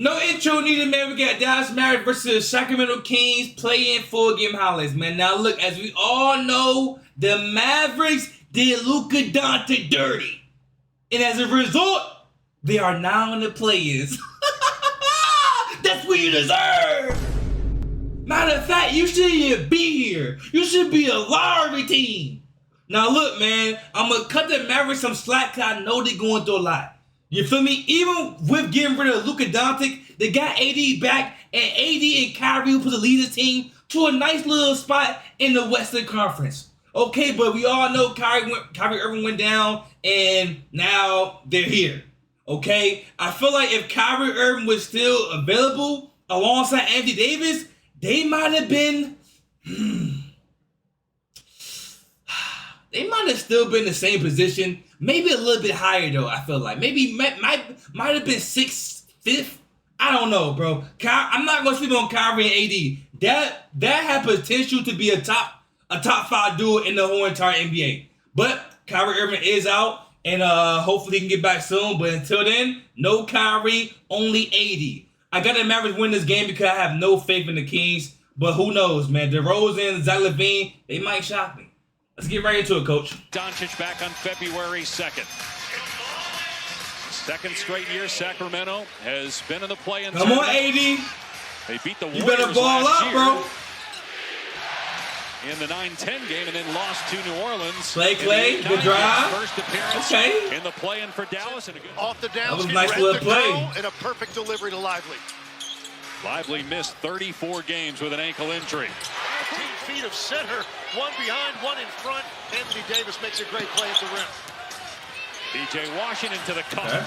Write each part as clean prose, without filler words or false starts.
No intro needed, man. We got Dallas Mavericks versus Sacramento Kings play-in full game highlights, man. Now, look, as we all know, the Mavericks did Luka Doncic dirty. And as a result, they are now in the play-ins. That's what you deserve. Matter of fact, you shouldn't even be here. You should be a lottery team. Now, look, man, I'm going to cut the Mavericks some slack because I know they're going through a lot. You feel me? Even with getting rid of Luka Doncic, they got AD back, and AD and Kyrie put the leaders team to a nice little spot in the Western Conference. Okay, but we all know Kyrie Irving went down, and now they're here. Okay? I feel like if Kyrie Irving was still available alongside Anthony Davis, they might have been... They might have still been in the same position. Maybe a little bit higher, though, I feel like. Maybe might have been 6th, 5th. I don't know, bro. I'm not going to sleep on Kyrie and AD. That had potential to be a top 5 duo in the whole entire NBA. But Kyrie Irving is out, and hopefully he can get back soon. But until then, no Kyrie, only AD. I got the Mavericks win this game because I have no faith in the Kings. But who knows, man. DeRozan, Zach LaVine, they might shock me. Let's get right into it, Coach. Doncic back on February 2nd. Second straight year Sacramento has been in the play-in. Come on, AD. They beat the Warriors you better ball last up, year bro. In the 9-10 game and then lost to New Orleans. Klay, good drive. First appearance in the play-in for Dallas. And off the down, that was a nice little play. And a perfect delivery to Lively. Lively missed 34 games with an ankle injury. 15 feet of center, one behind, one in front. Anthony Davis makes a great play at the rim. DJ Washington to the cup. Okay.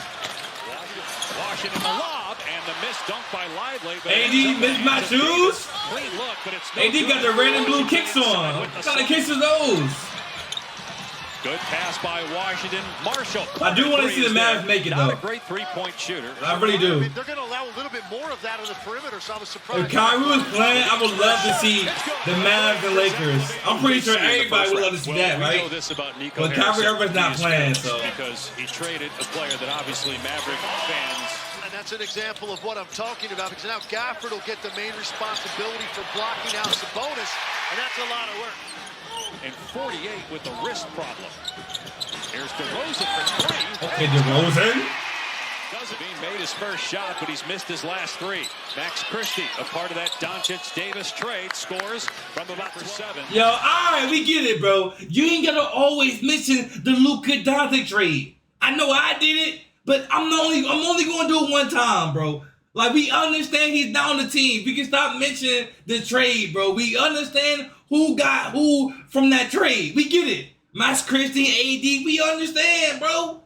Washington the lob and the missed dunk by Lively. AD missed my shoes. Clean look, but it's AD got the red and blue kicks on. What kind of kicks are those? Good pass by Washington. Marshall. I do want to see the Mavs make it, though. Not a great three-point shooter. I really do. They're going to allow a little bit more of that on the perimeter, so I was surprised. If Kyrie was playing, I would love to see the Mavs and Lakers. I'm pretty sure everybody would love to see that, right? But Kyrie Irving's not playing, so. Because he traded a player that obviously Maverick fans. And that's an example of what I'm talking about, because now Gafford will get the main responsibility for blocking out Sabonis, and that's a lot of work. And 48 with the wrist problem. Here's DeRozan for 3. Okay, DeRozan. He made his first shot, but he's missed his last 3. Max Christie, a part of that Doncic-Davis trade, scores from about 7. Yo, all right, we get it, bro. You ain't gotta always mention the Luka Doncic trade. I know I did it, but I'm only gonna do it one time, bro. Like, we understand he's down the team. We can stop mentioning the trade, bro. We understand who got who from that trade. We get it. Max Christie, AD, we understand, bro.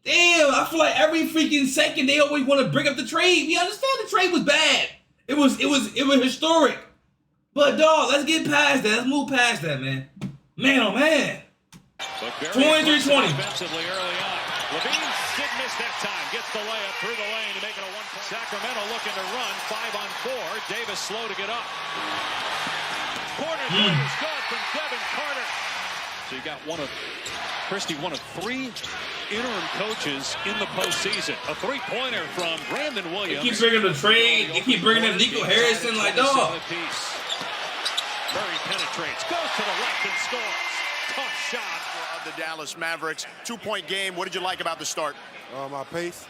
Damn, I feel like every freaking second they always want to bring up the trade. We understand the trade was bad. It was historic. But dog, let's get past that. Let's move past that, man. Man, oh man. 23-20. Defensively early on. LaVine did miss that time. Gets the layup through the lane to make it a 1-point. Sacramento looking to run 5-on-4. Davis slow to get up. Corner three is good from Devin Carter. So you got Christie, one of 3 interim coaches in the postseason. A 3-pointer from Brandon Williams. They keep bringing the trade. They keep bringing in Nico Harrison like dog. Murray penetrates, goes to the left and scores. Tough shot of the Dallas Mavericks. 2-point game. What did you like about the start? My pace.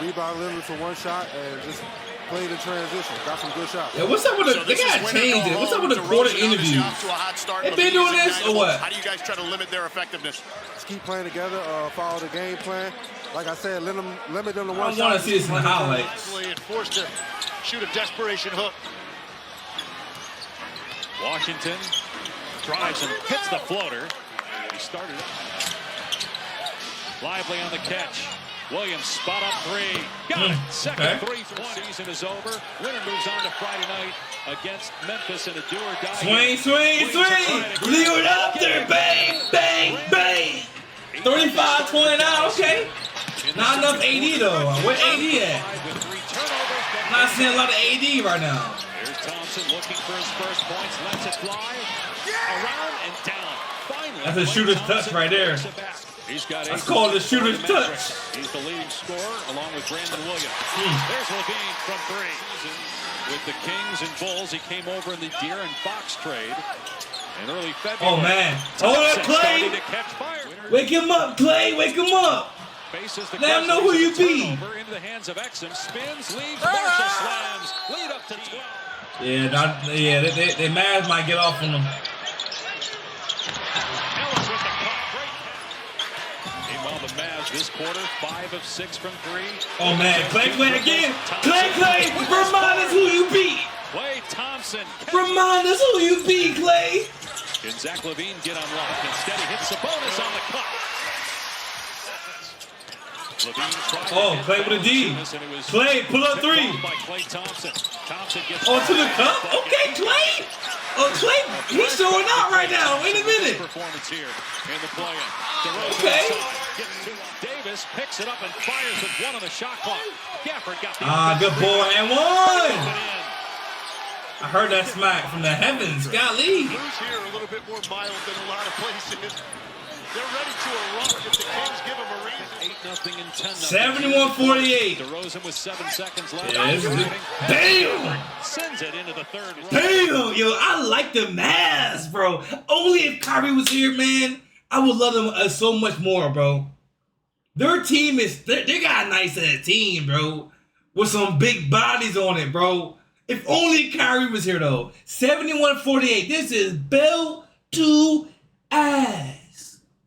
Rebound limit for one shot and just played in transition. Got some good shots. Yeah, what's up with the? They gotta change it. What's up with the quarter interviews? They been doing this or what? How do you guys try to limit their effectiveness? Just keep playing together. Follow the game plan. Like I said, limit them to one shot. I want to see this in the highlights. And forced to shoot a desperation hook. Washington drives and hits the floater. He started it. Lively on the catch. Williams spot up 3. Got it. Second 3-20. Season is over. Winner moves on to Friday night against Memphis in a do-or-die. Swing. Leave it up there. Bang, bang, bang. 35-29. Okay. Not enough AD though. Where AD at? I'm not seeing a lot of AD right now. Here's Thompson looking for his first points. Lets it fly. Around and down. Finally. That's a shooter's touch right there. He's got That's called a shooter's touch. He's the leading scorer along with Brandon Williams. There's Levine from three. With the Kings and Bulls, he came over in the Deer and Fox trade in early February. Oh, man. Hold up, Klay. To catch fire. Wake him up, Klay. Wake him up. Let him know who you be. Into the hands of Exum. Spins, leaves, Marshall slams. Lead up to 12. Yeah, the Mavs might get off on them. Ellis with the cut. Great catch. Meanwhile, the Mavs this quarter, 5 of 6 from 3. Oh, man. Klay again. Klay. Remind us who you beat. Klay Thompson. Remind us who you beat, Klay. Can Zach LaVine get unlocked? Instead, he hits the bonus on the cut. Oh, Klay with a D. Klay, pull up 3. By Klay Thompson. Thompson gets Oh, to the cup? Okay, Klay. Oh, Klay, he's showing out right now. Wait a minute. Performance here in the play-in. Okay. Davis picks it up and fires with 1 on the shot clock. Gafford got the good boy, and 1. I heard that smack from the heavens. Golly. Blues here a little bit more mild than a lot of places. They're ready to erupt if the Kings give them a reason. 8-0 and 10-0. 71-48. DeRozan with 7 seconds left. Yeah, damn. Sends it into the third round. Damn, yo, I like the Mavs, bro. Only if Kyrie was here, man, I would love them so much more, bro. Their team they got a nice ass team, bro, with some big bodies on it, bro. If only Kyrie was here, though. 71-48. This is bell to ass.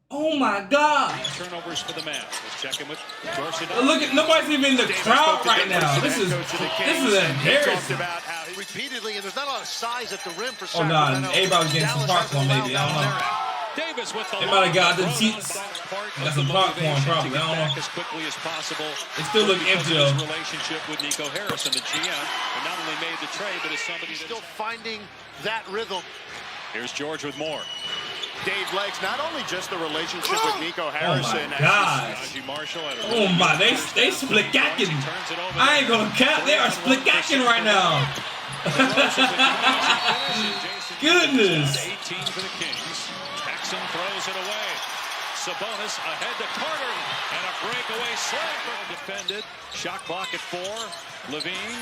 Oh my God! Turnovers for the Mavs. Let's check in with Dorsey. Look at nobody's even in the crowd right now. This is embarrassing. Repeatedly, and there's not a lot of size at the rim for Sacramento. Oh no, everybody was getting some popcorn maybe. I don't know. Davis with the they might have got the seats. Got some popcorn probably. I don't know. As quickly as possible. It still look empty though. His relationship with Nico Harris and the GM, and not only made the trade, but is somebody still finding that rhythm. Here's George with more. Dave Legs, not only just the relationship with Nico Harrison. Oh my God. Oh my, they split gacking. I ain't gonna cap, they are split gacking right now. Goodness. 18 for the Kings. Paxson throws it away. Sabonis ahead to Carter, and a breakaway slam. Defended. Shot clock at 4. Levine.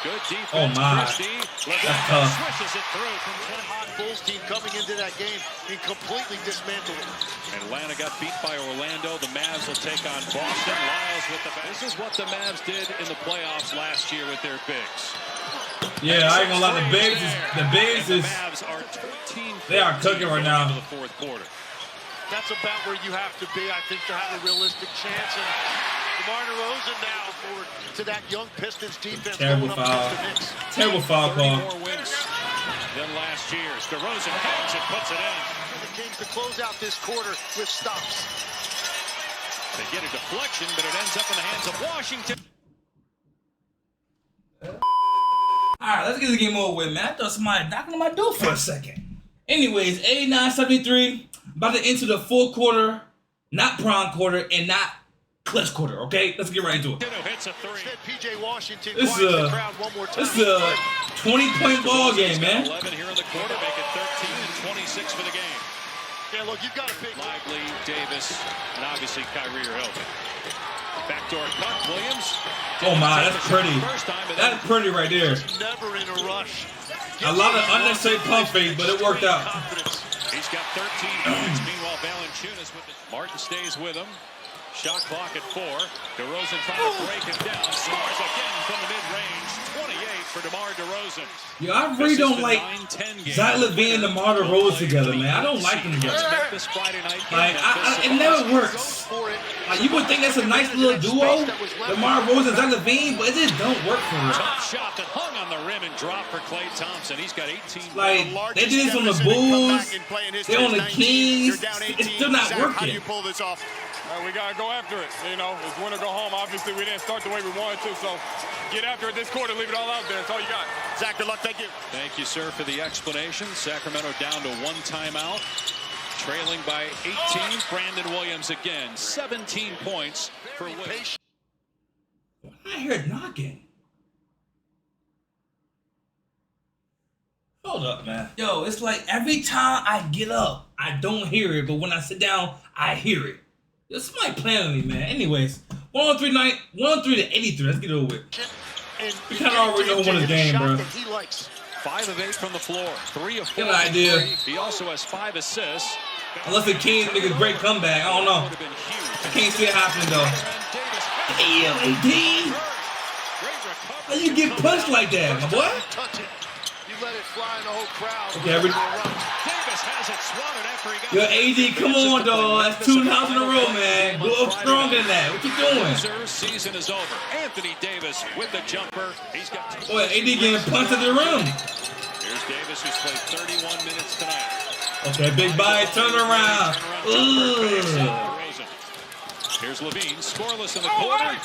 Good defense. Oh my. That's tough. Swishes it through from the hot Bulls team coming into that game and completely dismantled it. Atlanta got beat by Orlando. The Mavs will take on Boston. Lyles with the back. This is what the Mavs did in the playoffs last year with their bigs. Yeah, I ain't gonna lie. The bigs is they are cooking right now. The fourth quarter. That's about where you have to be, I think, to have a realistic chance. And DeMar DeRozan now forward to that young Pistons defense. Terrible foul. Terrible foul call. More wins than last year's. DeRozan hangs and puts it in. The Kings to close out this quarter with stops. They get a deflection, but it ends up in the hands of Washington. All right, let's get the game over with, man. I thought somebody knocking on my door for a second. Anyways, 89-73. About to enter the fourth quarter, not prime quarter, and not clutch quarter, okay? Let's get right into it. Hits a 3. PJ Washington this is a 20-point ball game, man. 11 here in the quarter, make it 13 and 26 for the game. Yeah, look, you've got a big Lively, Davis, and obviously Kyrie are helping. Backdoor cut, Williams. Oh my, that's pretty. That's pretty right there. Never in a rush. A lot of unnecessary pump fake, but it worked out. He's got 13 points. Meanwhile, Valanciunas with it. Martin stays with him. Shot clock at 4. DeRozan trying to break him down. Scores again from the mid-range. 28 for DeMar DeRozan. Yo, I really don't like Zach LaVine and DeMar DeRozan together, man. I don't like them together. Like, it never works. Like, you would think that's a nice little duo, DeMar DeRozan and Zach LaVine, but it just don't work for real. Top shot that hung on the rim and dropped for Klay Thompson. He's got 18. Like, they did this on the Bulls. They're on the Kings. It's still not working. How do you pull this off? We got to go after it. You know, it's win or go home. Obviously, we didn't start the way we wanted to, so get after it this quarter, leave it all out there. That's all you got. Zach, good luck. Thank you. Thank you, sir, for the explanation. Sacramento down to 1 timeout. Trailing by 18. Brandon Williams again. 17 points for Williams. I hear it knocking. Hold up, man. Yo, it's like every time I get up, I don't hear it, but when I sit down, I hear it. Yo, somebody playing with me, man. Anyways, 103 to 83. Let's get it over with. We kind of already know who won this game, bro. 5 of 8 from the floor. 3 of 4. Good idea. He also has 5 assists. Unless the Kings make a great comeback. I don't know. I can't see it happening, though. Damn, AD. How you get punched like that, my boy? You let it fly in the whole crowd. Okay, Davis has it swatted after he got yo, AD, come on, dog. That's 2 times in a row, man. Go up stronger than that. What you doing? Season is over. Anthony Davis with the jumper. He's got Boy, AD getting punched at the rim. Here's Davis, who's played 31 minutes tonight. Okay, big body, turn around. Ugh. Here's Levine, scoreless in the quarter.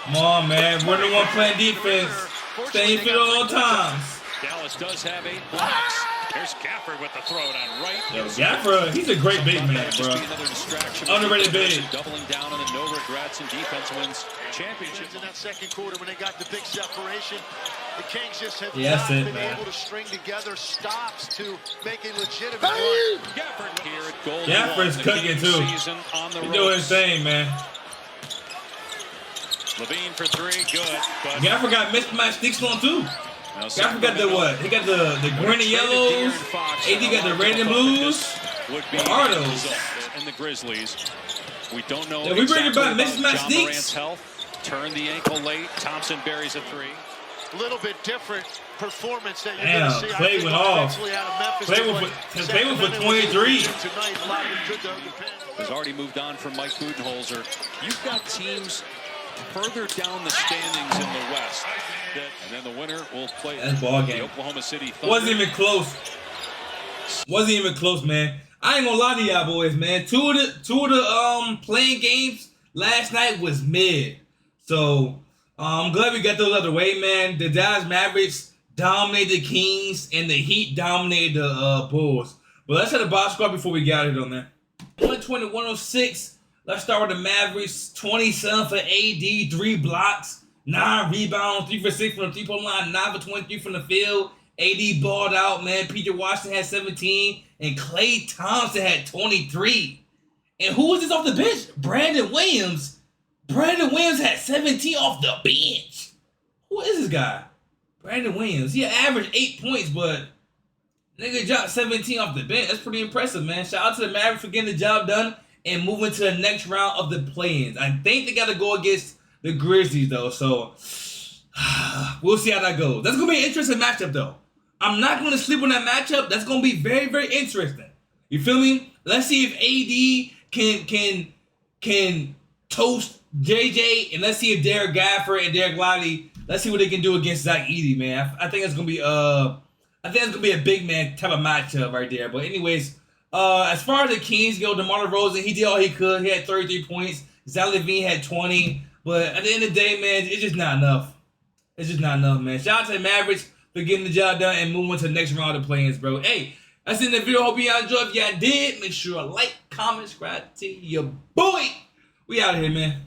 Come on, man. We're the one playing defense. Staying fit at all times. Dallas does have 8 blocks. There's Gafford with the throw down right. Yo, Gafford, he's a great big man, bro. Underrated big. Doubling down on the no regrets and defense wins championships. In that second quarter when they got the big separation, the Kings just have That's not it, been man. able to string together stops to make a legitimate run. Gafford here at Golden Gafford's One, the cooking, Kings too. season on the He's doing his ropes. thing, man. Levine for 3, good. But Gafford got mismatched sticks on, too. now Gafford got the what? He got the green and yellows. AD got the red and blues. Would be What are the those? result. And the Grizzlies. We don't know Yeah, we bring exactly about about mismatched John sneaks. Morant's health. Turned the ankle late. Thompson buries a 3. A little bit different performance that you're Damn, going to see. Klay went off. Klay Klay was for 23. Tonight, a lot of it could go depend. Has already moved on from Mike Budenholzer. You've got teams further down the standings in the West. And then the winner will play That's ball the game. Oklahoma City Thunder. Wasn't even close. Wasn't even close, man. I ain't gonna lie to y'all boys, man. Two of the playing games last night was mid. So I'm glad we got those out of the way, man. The Dallas Mavericks dominated the Kings and the Heat dominated the Bulls. But let's hit the box score before we get out of here, though, man. 120, 106. Let's start with the Mavericks. 27 for AD, 3 blocks, 9 rebounds, 3 for 6 from the 3-point line, 9 for 23 from the field. AD balled out, man. PJ Washington had 17, and Klay Thompson had 23. And who was this off the bench? Brandon Williams. Brandon Williams had 17 off the bench. Who is this guy? Brandon Williams. He averaged 8 points, but nigga dropped 17 off the bench. That's pretty impressive, man. Shout out to the Mavericks for getting the job done and moving to the next round of the play-ins. I think they got to go against the Grizzlies, though, so we'll see how that goes. That's going to be an interesting matchup, though. I'm not going to sleep on that matchup. That's going to be very, very interesting. You feel me? Let's see if AD can toast JJ, and let's see if Derek Gafford and Derek Lively, let's see what they can do against Zach Edey, man. I think it's going to be a big man type of matchup right there. But anyways, as far as the Kings go, DeMar DeRozan, he did all he could. He had 33 points. Zach LaVine had 20. But at the end of the day, man, it's just not enough. It's just not enough, man. Shout out to the Mavericks for getting the job done and moving to the next round of play-ins, bro. Hey, that's in the video. Hope y'all enjoyed. If y'all did, make sure to like, comment, subscribe to your boy. We out of here, man.